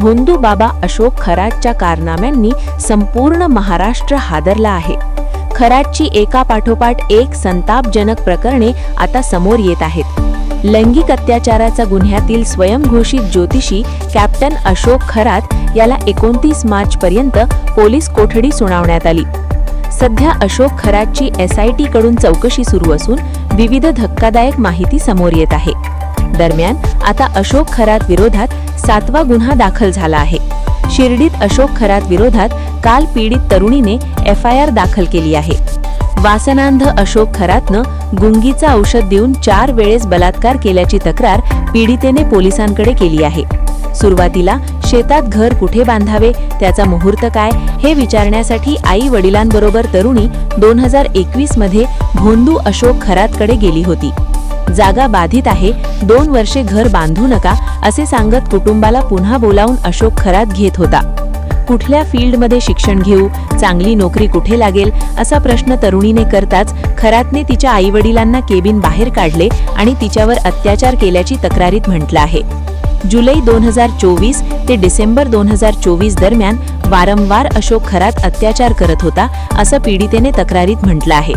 भोंदू बाबा अशोक खरातच्या कारनाम्यांनी संपूर्ण महाराष्ट्र हादरला आहे। खरातची एकापाठोपाठ एक संतापजनक प्रकरणे आता समोर येत आहेत। लैंगिक अत्याचाराचा गुन्ह्यातील स्वयंघोषित ज्योतिषी कॅप्टन अशोक खरात याला 29 मार्च पर्यंत पोलीस कोठडी सुनावण्यात आली। सध्या अशोक खरातची SIT कडून चौकशी सुरू असून विविध धक्कादायक माहिती समोर येत आहे। दरम्यान आता अशोक खरात विरोधात 7वा गुन्हा दाखल झाला आहे। शिर्डीत अशोक खरात विरोधात काल पीडित तरुणीने FIR दाखल केली आहे। वासनांध अशोक खरातनं गुंगीचा औषध देऊन 4 वेळेस बलात्कार केल्याची तक्रार पीडितेने पोलिसांकडे केली आहे। सुरुवातीला शेतात घर कुठे बांधावे, त्याचा मुहूर्त काय हे विचारण्यासाठी आई वडिलांबरोबर तरुणी 2021 मध्ये भोंदू अशोक खरातकडे गेली होती। जागा बाधित आहे, 2 वर्षे घर बांधू नका असे सांगत कुटुंबाला पुन्हा बोलावून अशोक खरात घेत होता। कुठल्या फील्डमध्ये शिक्षण घेऊ, चांगली नोकरी कुठे लागेल असा प्रश्न तरुणीने करताच खरातने तिच्या आईवडिलांना केबिन बाहेर काढले आणि तिच्यावर अत्याचार केल्याची तक्रारीत म्हटलं आहे। जुलै 2024 ते डिसेंबर 2024 दरम्यान वारंवार अशोक खरात अत्याचार करत होता असं पीडितेने तक्रारीत म्हटलं आहे।